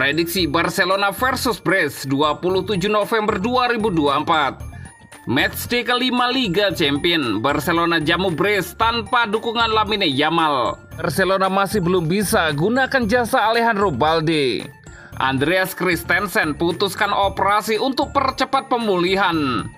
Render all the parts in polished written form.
Prediksi Barcelona versus Brest 27 November 2024. Matchday kelima Liga Champions, Barcelona jamu Brest tanpa dukungan Lamine Yamal. Barcelona masih belum bisa gunakan jasa Alejandro Balde. Andreas Christensen putuskan operasi untuk percepat pemulihan.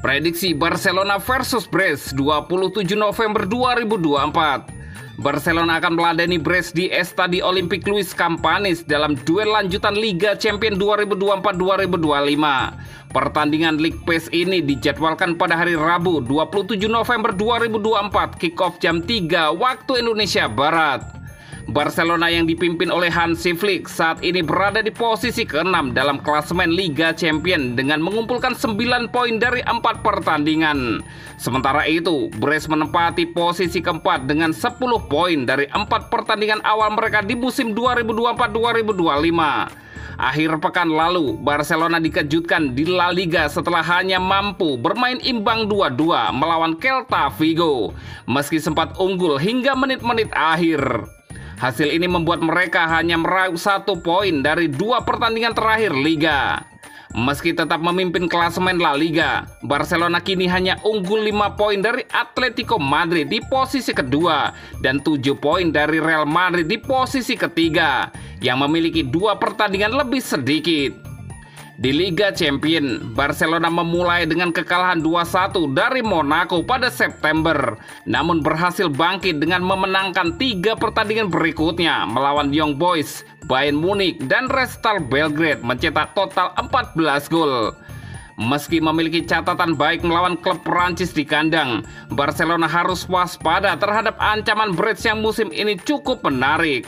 Prediksi Barcelona versus Brest 27 November 2024. Barcelona akan meladeni Brest di Estadi Olympique Luis Companys dalam duel lanjutan Liga Champions 2024-2025. Pertandingan League Pass ini dijadwalkan pada hari Rabu 27 November 2024, kick-off jam 3 waktu Indonesia Barat. Barcelona yang dipimpin oleh Hansi Flick saat ini berada di posisi ke-6 dalam klasemen Liga Champions dengan mengumpulkan 9 poin dari 4 pertandingan. Sementara itu, Brest menempati posisi ke-4 dengan 10 poin dari 4 pertandingan awal mereka di musim 2024-2025. Akhir pekan lalu, Barcelona dikejutkan di La Liga setelah hanya mampu bermain imbang 2-2 melawan Celta Vigo, meski sempat unggul hingga menit-menit akhir. Hasil ini membuat mereka hanya meraup 1 poin dari 2 pertandingan terakhir Liga. Meski tetap memimpin klasemen La Liga, Barcelona kini hanya unggul 5 poin dari Atletico Madrid di posisi kedua dan 7 poin dari Real Madrid di posisi ketiga yang memiliki 2 pertandingan lebih sedikit. Di Liga Champions, Barcelona memulai dengan kekalahan 2-1 dari Monaco pada September, namun berhasil bangkit dengan memenangkan 3 pertandingan berikutnya melawan Young Boys, Bayern Munich, dan Red Star Belgrade mencetak total 14 gol. Meski memiliki catatan baik melawan klub Prancis di kandang, Barcelona harus waspada terhadap ancaman Brest yang musim ini cukup menarik.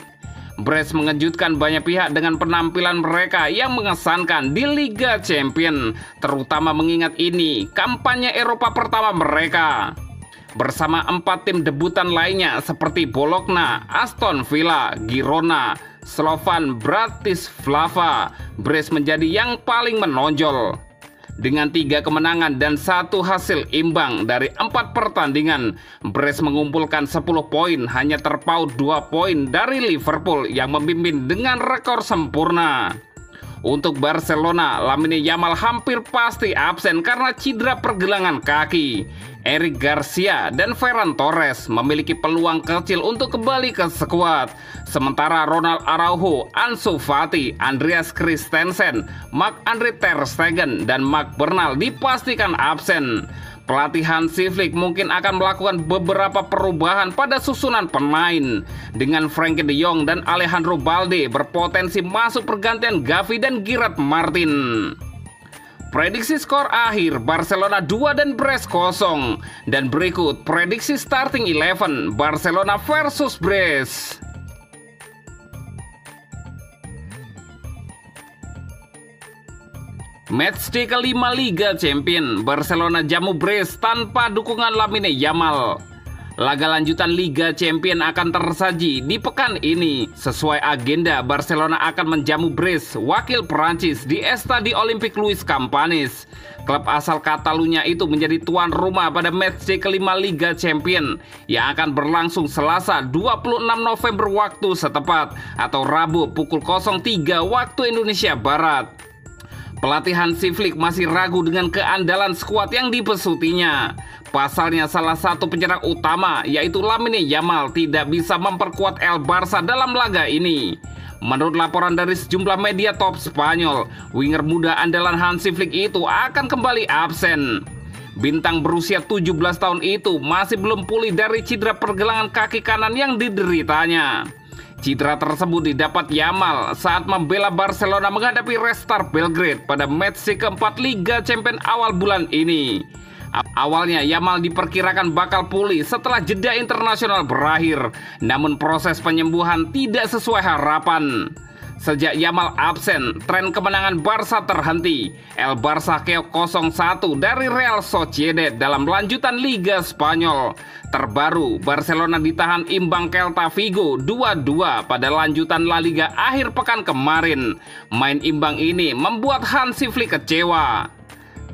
Brest mengejutkan banyak pihak dengan penampilan mereka yang mengesankan di Liga Champions, terutama mengingat ini kampanye Eropa pertama mereka. Bersama 4 tim debutan lainnya seperti Bologna, Aston Villa, Girona, Slovan Bratislava, Brest menjadi yang paling menonjol. Dengan 3 kemenangan dan 1 hasil imbang dari 4 pertandingan, Brest mengumpulkan 10 poin, hanya terpaut 2 poin dari Liverpool yang memimpin dengan rekor sempurna. Untuk Barcelona, Lamine Yamal hampir pasti absen karena cedera pergelangan kaki. Eric Garcia dan Ferran Torres memiliki peluang kecil untuk kembali ke skuad. Sementara Ronald Araujo, Ansu Fati, Andreas Christensen, Marc-Andre ter Stegen, dan Marc Bernal dipastikan absen. Pelatih Hansi Flick mungkin akan melakukan beberapa perubahan pada susunan pemain, dengan Frenkie de Jong dan Alejandro Balde berpotensi masuk pergantian Gavi dan Gerard Martin. Prediksi skor akhir Barcelona 2 dan Brest 0. Dan berikut prediksi starting 11 Barcelona versus Brest. Matchday kelima Liga Champions, Barcelona jamu Brest tanpa dukungan Lamine Yamal. Laga lanjutan Liga Champions akan tersaji di pekan ini. Sesuai agenda, Barcelona akan menjamu Brest, wakil Prancis, di Estadi Olympique Luis Companys. Klub asal Catalunya itu menjadi tuan rumah pada matchday kelima Liga Champions yang akan berlangsung Selasa 26 November waktu setempat atau Rabu pukul 03 waktu Indonesia Barat. Pelatih Hansi Flick masih ragu dengan keandalan skuad yang dipesutinya. Pasalnya salah satu penyerang utama yaitu Lamine Yamal tidak bisa memperkuat El Barça dalam laga ini. Menurut laporan dari sejumlah media top Spanyol, winger muda andalan Hansi Flick itu akan kembali absen. Bintang berusia 17 tahun itu masih belum pulih dari cedera pergelangan kaki kanan yang dideritanya. Cedera tersebut didapat Yamal saat membela Barcelona menghadapi Red Star Belgrade pada match keempat Liga Champions awal bulan ini. Awalnya Yamal diperkirakan bakal pulih setelah jeda internasional berakhir, namun proses penyembuhan tidak sesuai harapan. Sejak Yamal absen, tren kemenangan Barca terhenti. El Barça keok 0-1 dari Real Sociedad dalam lanjutan Liga Spanyol. Terbaru, Barcelona ditahan imbang Celta Vigo 2-2 pada lanjutan La Liga akhir pekan kemarin. Main imbang ini membuat Hansi Flick kecewa.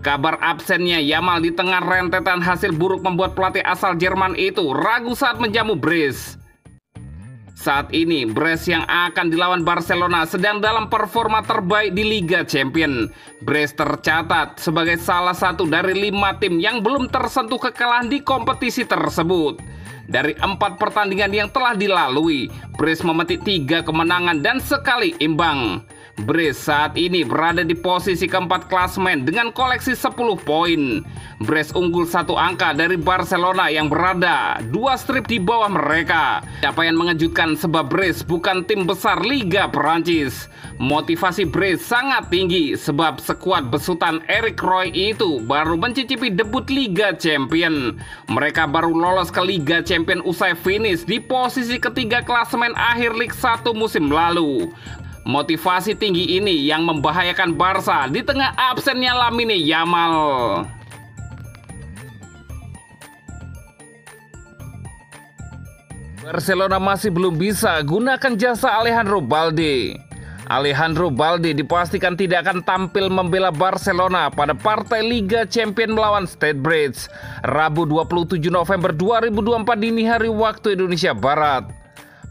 Kabar absennya Yamal di tengah rentetan hasil buruk membuat pelatih asal Jerman itu ragu saat menjamu Brest. Saat ini, Brest yang akan dilawan Barcelona sedang dalam performa terbaik di Liga Champions. Brest tercatat sebagai salah satu dari 5 tim yang belum tersentuh kekalahan di kompetisi tersebut. Dari 4 pertandingan yang telah dilalui, Brest memetik 3 kemenangan dan sekali imbang. Brest saat ini berada di posisi keempat klasemen dengan koleksi 10 poin. Brest unggul 1 angka dari Barcelona yang berada 2 strip di bawah mereka. Capaian mengejutkan sebab Brest bukan tim besar Liga Perancis. Motivasi Brest sangat tinggi sebab skuad besutan Eric Roy itu baru mencicipi debut Liga Champions. Mereka baru lolos ke Liga Champions usai finish di posisi ketiga klasemen akhir Liga 1 musim lalu. Motivasi tinggi ini yang membahayakan Barca di tengah absennya Lamine Yamal. Barcelona masih belum bisa gunakan jasa Alejandro Balde. Alejandro Balde dipastikan tidak akan tampil membela Barcelona pada partai Liga Champions melawan Stade Brest, Rabu 27 November 2024 dini hari waktu Indonesia Barat.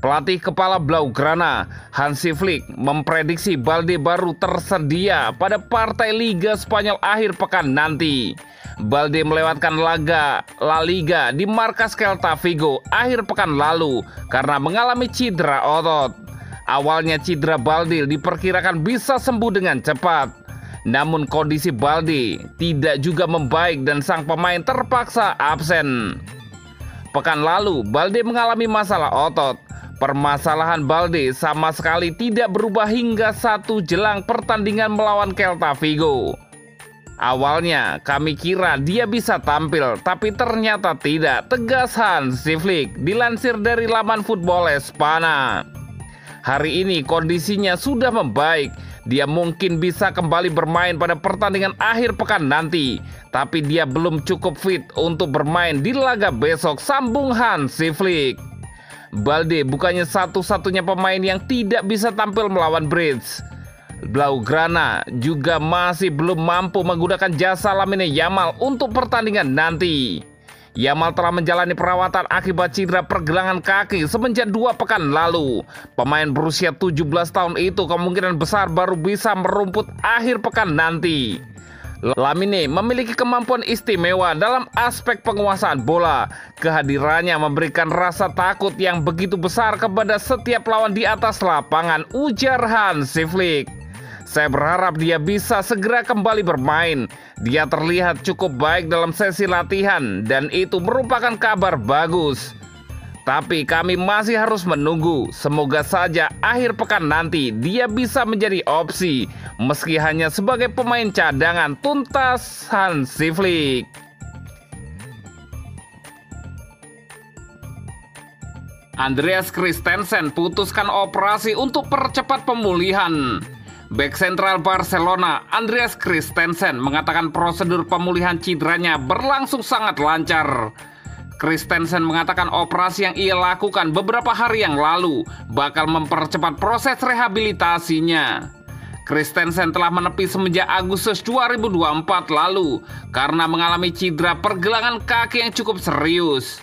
Pelatih kepala Blaugrana, Hansi Flick, memprediksi Balde baru tersedia pada partai Liga Spanyol akhir pekan nanti. Balde melewatkan laga La Liga di markas Celta Vigo akhir pekan lalu karena mengalami cedera otot. Awalnya cedera Balde diperkirakan bisa sembuh dengan cepat. Namun kondisi Balde tidak juga membaik dan sang pemain terpaksa absen. Pekan lalu Balde mengalami masalah otot. Permasalahan Balde sama sekali tidak berubah hingga 1 jelang pertandingan melawan Celta Vigo. Awalnya kami kira dia bisa tampil, tapi ternyata tidak, tegas Hansi Flick dilansir dari laman Football Espana. Hari ini kondisinya sudah membaik, dia mungkin bisa kembali bermain pada pertandingan akhir pekan nanti, tapi dia belum cukup fit untuk bermain di laga besok, sambung Hansi Flick. Balde bukannya satu-satunya pemain yang tidak bisa tampil melawan Brest. Blaugrana juga masih belum mampu menggunakan jasa Lamine Yamal untuk pertandingan nanti. Yamal telah menjalani perawatan akibat cedera pergelangan kaki semenjak 2 pekan lalu. Pemain berusia 17 tahun itu kemungkinan besar baru bisa merumput akhir pekan nanti. Lamine memiliki kemampuan istimewa dalam aspek penguasaan bola. Kehadirannya memberikan rasa takut yang begitu besar kepada setiap lawan di atas lapangan, ujar Hansi Flick. Saya berharap dia bisa segera kembali bermain. Dia terlihat cukup baik dalam sesi latihan dan itu merupakan kabar bagus. Tapi kami masih harus menunggu. Semoga saja akhir pekan nanti dia bisa menjadi opsi meski hanya sebagai pemain cadangan, tuntas Hansi Flick. Andreas Christensen putuskan operasi untuk percepat pemulihan. Bek sentral Barcelona, Andreas Christensen mengatakan prosedur pemulihan cederanya berlangsung sangat lancar. Christensen mengatakan operasi yang ia lakukan beberapa hari yang lalu bakal mempercepat proses rehabilitasinya. Christensen telah menepi semenjak Agustus 2024 lalu karena mengalami cedera pergelangan kaki yang cukup serius.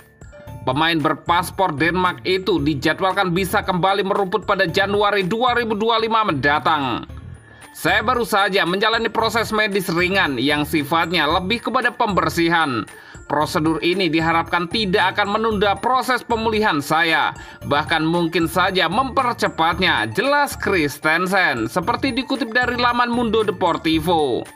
Pemain berpaspor Denmark itu dijadwalkan bisa kembali merumput pada Januari 2025 mendatang. Saya baru saja menjalani proses medis ringan yang sifatnya lebih kepada pembersihan. Prosedur ini diharapkan tidak akan menunda proses pemulihan saya, bahkan mungkin saja mempercepatnya, jelas Christensen, seperti dikutip dari laman Mundo Deportivo.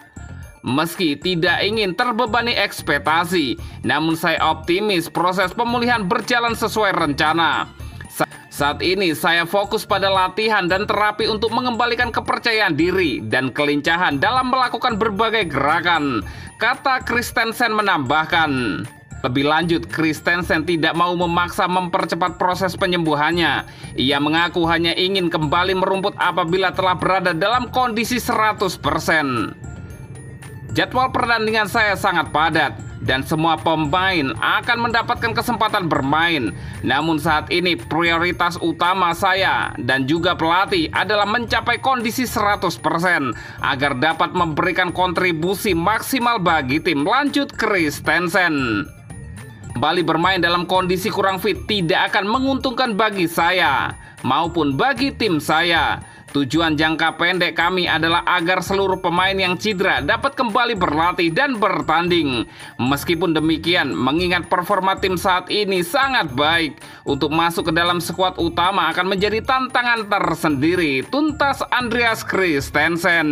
Meski tidak ingin terbebani ekspektasi, namun saya optimis proses pemulihan berjalan sesuai rencana. Saat ini saya fokus pada latihan dan terapi untuk mengembalikan kepercayaan diri dan kelincahan dalam melakukan berbagai gerakan, kata Christensen menambahkan. Lebih lanjut, Christensen tidak mau memaksa mempercepat proses penyembuhannya. Ia mengaku hanya ingin kembali merumput apabila telah berada dalam kondisi 100%. Jadwal pertandingan saya sangat padat dan semua pemain akan mendapatkan kesempatan bermain. Namun saat ini prioritas utama saya dan juga pelatih adalah mencapai kondisi 100% agar dapat memberikan kontribusi maksimal bagi tim, lanjut Christensen. Kembali bermain dalam kondisi kurang fit tidak akan menguntungkan bagi saya maupun bagi tim saya. Tujuan jangka pendek kami adalah agar seluruh pemain yang cedera dapat kembali berlatih dan bertanding. Meskipun demikian, mengingat performa tim saat ini sangat baik, untuk masuk ke dalam skuad utama akan menjadi tantangan tersendiri, tuntas Andreas Christensen.